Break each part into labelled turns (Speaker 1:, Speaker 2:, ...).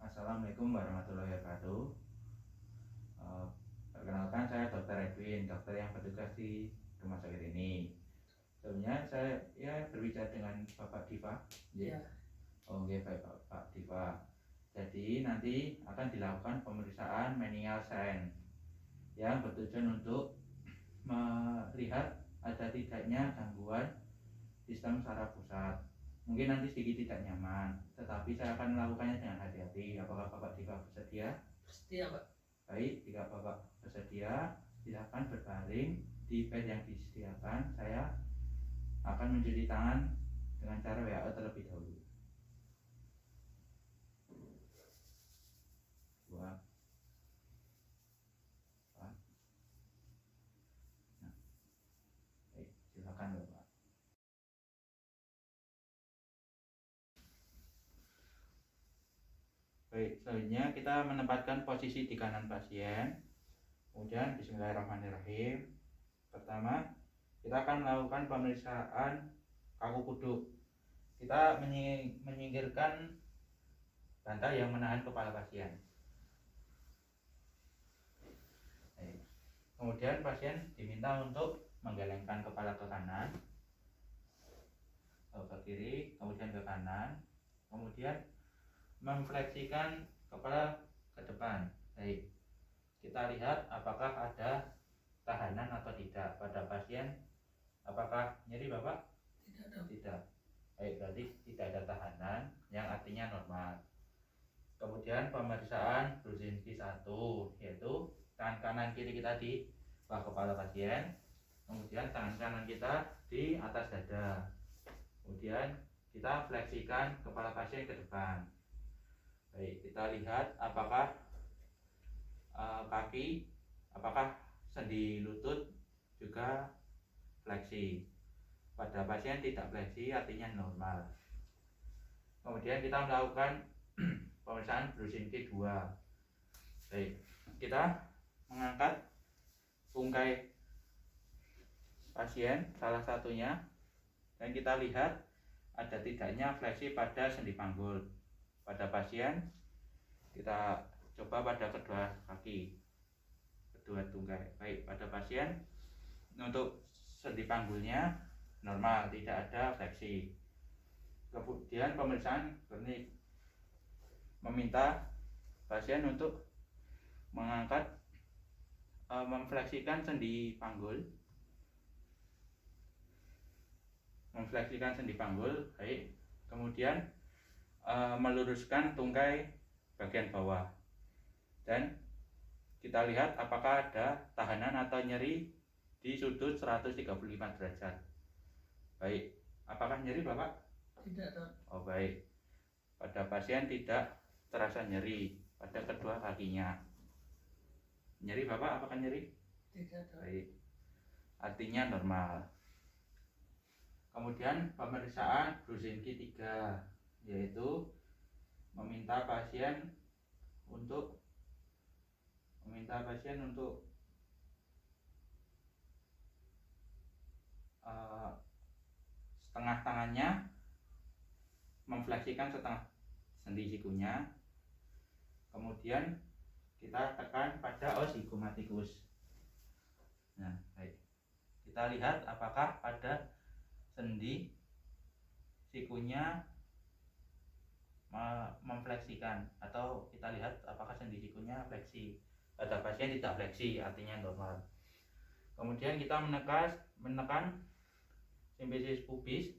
Speaker 1: Assalamualaikum warahmatullahi wabarakatuh. Perkenalkan, saya Dr. Edwin, dokter yang bertugas di rumah sakit ini. Sebelumnya saya berbicara dengan Bapak Diva.
Speaker 2: Iya.
Speaker 1: Oke, baik Pak Diva. Jadi nanti akan dilakukan pemeriksaan menial sign yang bertujuan untuk melihat ada tidaknya gangguan sistem saraf pusat. Mungkin nanti sedikit tidak nyaman, tetapi saya akan melakukannya dengan hati-hati. Apakah Bapak Diva bersedia?
Speaker 2: Bersedia, Pak.
Speaker 1: Baik, jika Bapak bersedia, silakan berbaring di bed yang disediakan. Saya akan mencuci tangan dengan cara WHO terlebih dahulu. Dua, empat. Nah, baik, silakan Bapak. Baik, selanjutnya kita menempatkan posisi di kanan pasien. Kemudian bismillahirrahmanirrahim. Pertama, kita akan melakukan pemeriksaan kaku kuduk. Kita menyingkirkan bantal yang menahan kepala pasien. Baik. Kemudian pasien diminta untuk menggelengkan kepala ke kanan, ke kiri, kemudian ke kanan, kemudian memfleksikan kepala ke depan. Baik, kita lihat apakah ada tahanan atau tidak pada pasien. Apakah nyeri Bapak? Tidak. Baik, berarti tidak ada tahanan, yang artinya normal. Kemudian pemeriksaan Brudzinski 1, yaitu tangan kanan kiri kita di bawah kepala pasien, kemudian tangan kanan kita di atas dada, kemudian kita fleksikan kepala pasien ke depan. Baik, kita lihat apakah kaki, apakah sendi lutut juga fleksi. Pada pasien tidak fleksi, artinya normal. Kemudian kita melakukan pemeriksaan Brudzinski 2. Baik, kita mengangkat tungkai pasien salah satunya, dan kita lihat ada tidaknya fleksi pada sendi panggul. Pada pasien kita coba pada kedua kaki, kedua tungkai. Baik, pada pasien untuk sendi panggulnya normal, tidak ada fleksi. Kemudian pemeriksaan klinik, meminta pasien untuk mengangkat, memfleksikan sendi panggul, baik. Kemudian meluruskan tungkai bagian bawah, dan kita lihat apakah ada tahanan atau nyeri di sudut 135 derajat. Baik, apakah nyeri Bapak?
Speaker 2: Tidak, Dok.
Speaker 1: Oh baik, pada pasien tidak terasa nyeri pada kedua kakinya. Nyeri Bapak, apakah nyeri?
Speaker 2: Tidak, Dok.
Speaker 1: Baik, artinya normal. Kemudian pemeriksaan Brudzinski 3, yaitu meminta pasien untuk setengah tangannya memfleksikan setengah sendi sikunya, kemudian kita tekan pada os zygomatikus. Nah, baik, kita lihat apakah pada sendi sikunya memfleksikan, atau kita lihat apakah sendi sikunya fleksi. Pada pasien tidak fleksi, artinya normal. Kemudian kita menekan simfisis pubis,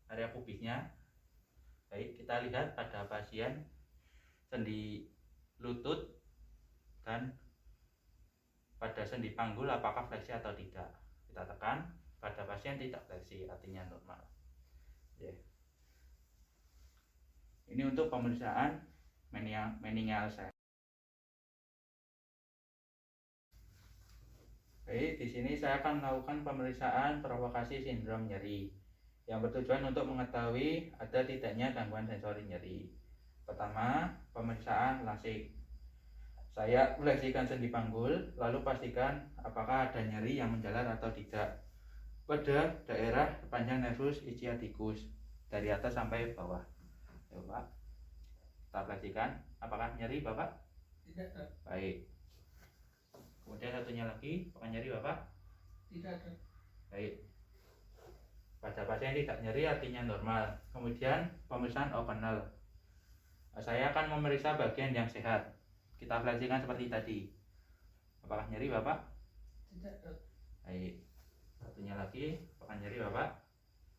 Speaker 1: area pubisnya. Baik, kita lihat pada pasien sendi lutut dan pada sendi panggul apakah fleksi atau tidak. Kita tekan, pada pasien tidak fleksi, artinya normal. Ini untuk pemeriksaan menial sign. Baik, di sini saya akan melakukan pemeriksaan provokasi sindrom nyeri yang bertujuan untuk mengetahui ada tidaknya gangguan sensori nyeri. Pertama, pemeriksaan lasik. Saya fleksikan sendi panggul, lalu pastikan apakah ada nyeri yang menjalar atau tidak pada daerah panjang nervus ischiaticus dari atas sampai bawah. Coba. Kita fleksikan. Apakah nyeri Bapak?
Speaker 2: Tidak, dok.
Speaker 1: Baik. Kemudian satunya lagi, apakah nyeri Bapak?
Speaker 2: Tidak, dok.
Speaker 1: Baik. Pada pasien tidak nyeri artinya normal. Kemudian pemeriksaan O'Connell. Saya akan memeriksa bagian yang sehat. Kita fleksikan seperti tadi. Apakah nyeri Bapak?
Speaker 2: Tidak, dok.
Speaker 1: Baik. Satunya lagi, apakah nyeri Bapak?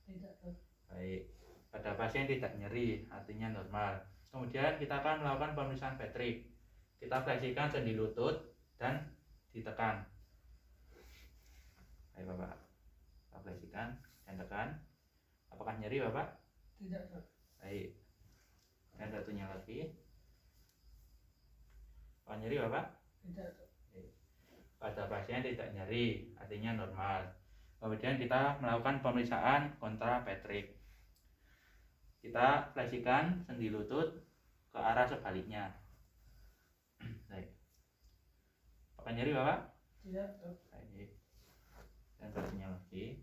Speaker 2: Tidak, dok.
Speaker 1: Baik. Pada pasien tidak nyeri artinya normal. Kemudian kita akan melakukan pemeriksaan Patrick. Kita fleksikan sendi lutut dan ditekan. Baik Bapak. Kita fleksikan dan tekan. Apakah nyeri Bapak?
Speaker 2: Tidak, dok.
Speaker 1: Baik. Dan satunya lagi. Apakah nyeri Bapak?
Speaker 2: Tidak, dok.
Speaker 1: Pada pasien tidak nyeri artinya normal. Kemudian kita melakukan pemeriksaan kontra Patrick. Kita fleksikan sendi lutut ke arah sebaliknya. Baik. Apakah nyeri Bapak?
Speaker 2: Tidak, dok.
Speaker 1: Baik. Dan satunya lagi.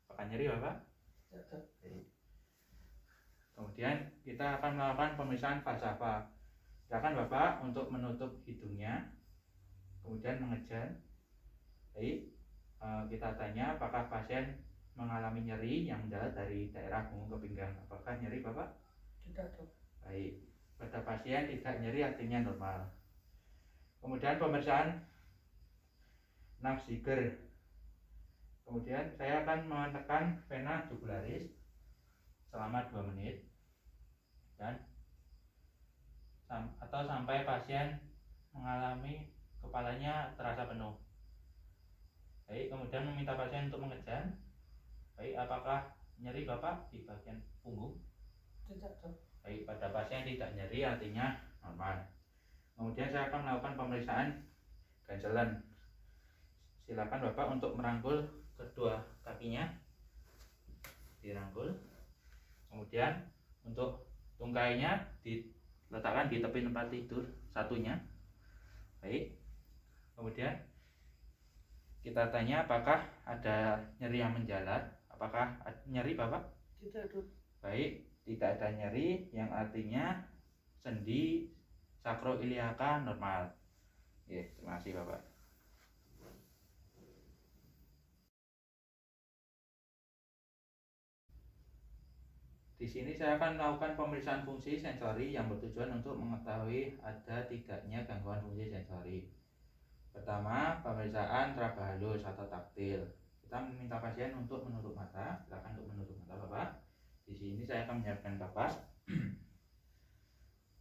Speaker 1: Apakah nyeri Bapak?
Speaker 2: Tidak, dok.
Speaker 1: Baik. Kemudian kita akan melakukan pemeriksaan falsafah. Silakan Bapak untuk menutup hidungnya, kemudian mengejan. Baik. Kita tanya apakah pasien mengalami nyeri yang menjalar dari daerah punggung ke pinggang. Apakah nyeri Bapak?
Speaker 2: Tidak, dok.
Speaker 1: Baik. Pada pasien tidak nyeri artinya normal. Kemudian pemeriksaan Nafziger. Kemudian saya akan menekan vena jugularis selama 2 menit dan atau sampai pasien mengalami kepalanya terasa penuh. Baik, kemudian meminta pasien untuk mengejan. Baik, apakah nyeri Bapak di bagian punggung?
Speaker 2: Tidak, dok.
Speaker 1: Baik, pada pasien tidak nyeri artinya normal. Kemudian saya akan melakukan pemeriksaan ganjelan. Silakan Bapak untuk merangkul kedua kakinya. Dirangkul. Kemudian untuk tungkainya diletakkan di tepi tempat tidur satunya. Baik. Kemudian kita tanya apakah ada nyeri yang menjalar. Apakah nyeri Bapak?
Speaker 2: Tidak, dok.
Speaker 1: Baik, tidak ada nyeri yang artinya sendi sakroiliaka normal. Ya, terima kasih Bapak. Di sini saya akan melakukan pemeriksaan fungsi sensori yang bertujuan untuk mengetahui ada tidaknya gangguan fungsi sensori. Pertama, pemeriksaan teraba halus atau taktil. Kita meminta pasien untuk menutup mata. Silakan untuk menutup mata Bapak. Di sini saya akan menyiapkan kapas.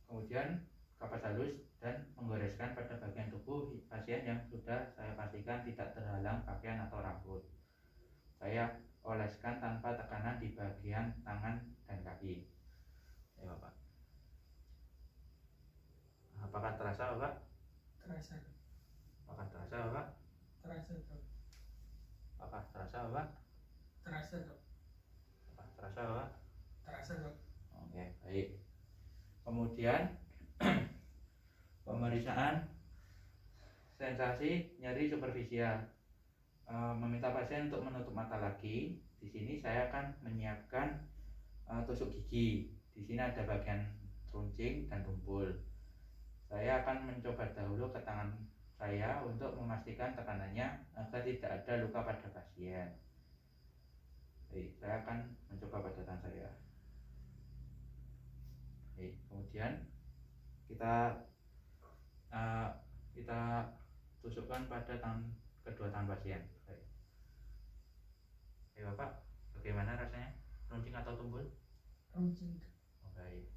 Speaker 1: Kemudian kapas halus dan menggoreskan pada bagian tubuh pasien yang sudah saya pastikan tidak terhalang pakaian atau rambut. Saya oleskan tanpa tekanan di bagian tangan dan kaki. Ya Bapak. Apakah terasa Bapak?
Speaker 2: Terasa, dok.
Speaker 1: Apakah terasa Bapak?
Speaker 2: Terasa, dok.
Speaker 1: Apakah terasa Bapak?
Speaker 2: Terasa, dok.
Speaker 1: Apakah terasa Bapak?
Speaker 2: Terasa, dok.
Speaker 1: Oke, baik. Kemudian pemeriksaan sensasi nyeri superficial. Meminta pasien untuk menutup mata lagi. Di sini saya akan menyiapkan tusuk gigi. Di sini ada bagian runcing dan tumpul. Saya akan mencoba dahulu ke tangan saya untuk memastikan tekanannya agar tidak ada luka pada pasien. Baik, saya akan mencoba pada tangan saya. Baik, kemudian kita tusukkan pada kedua tangan pasien. Baik. Bapak, bagaimana rasanya? Runcing atau tumpul?
Speaker 2: Runcing.
Speaker 1: Oh, baik.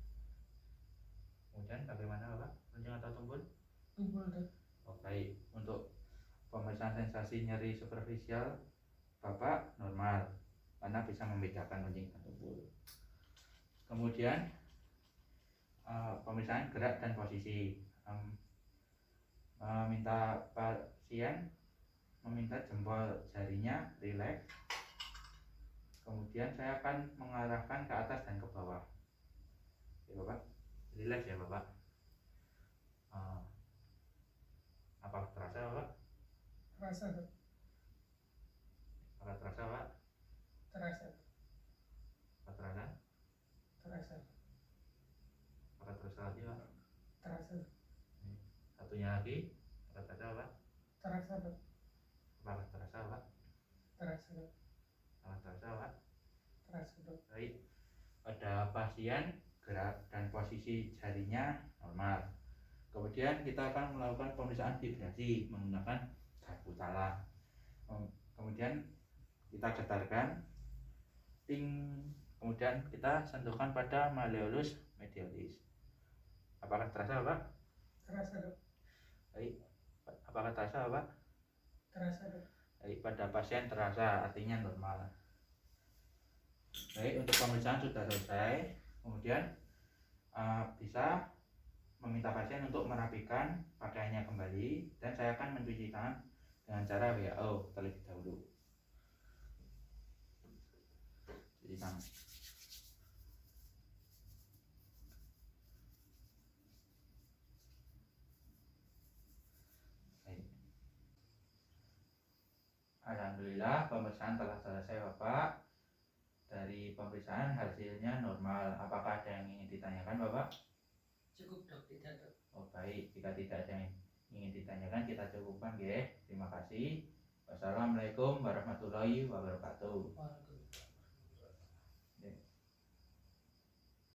Speaker 1: Kemudian bagaimana Bapak? Runcing atau tumpul?
Speaker 2: Tumpul, dok.
Speaker 1: Oh, baik. Untuk pemeriksaan sensasi nyeri superficial Bapak normal karena bisa membedakan runcing dan tumpul. Kemudian pemeriksaan gerak dan posisi. Minta pasien meminta jempol jarinya rileks. Kemudian saya akan mengarahkan ke atas dan ke bawah. Ya Bapak, rileks ya Bapak. Apakah terasa Bapak?
Speaker 2: Terasa, dok.
Speaker 1: Apakah terasa Bapak?
Speaker 2: Terasa.
Speaker 1: Apakah terasa?
Speaker 2: Terasa. dok.
Speaker 1: Apakah terasa Pak?
Speaker 2: Terasa dok.
Speaker 1: Apakah terasa Pak?
Speaker 2: Terasa dok.
Speaker 1: Baik. Pada pasien gerak dan posisi jarinya normal. Kemudian kita akan melakukan pemeriksaan vibrasi menggunakan garpu tala. Kemudian kita getarkan, ting. Kemudian kita sentuhkan pada malleolus medialis. Apakah terasa Pak?
Speaker 2: Terasa dok.
Speaker 1: Baik. Apakah terasa Pak?
Speaker 2: Terasa dok.
Speaker 1: Baik, pada pasien terasa, artinya normal. Baik, untuk pemeriksaan sudah selesai. Kemudian bisa meminta pasien untuk merapikan pakaiannya kembali, dan saya akan mencuci tangan dengan cara WHO terlebih dahulu. Cuci tangan. Baik. Alhamdulillah pemeriksaan telah selesai Bapak. Dari pemeriksaan hasilnya normal. Apakah ada yang ingin ditanyakan Bapak?
Speaker 2: Cukup dok, tidak dok.
Speaker 1: Oh baik, jika tidak ada yang ingin ditanyakan kita cukupkan ya. Terima kasih. Wassalamualaikum warahmatullahi wabarakatuh.
Speaker 2: Waalaikumsalam.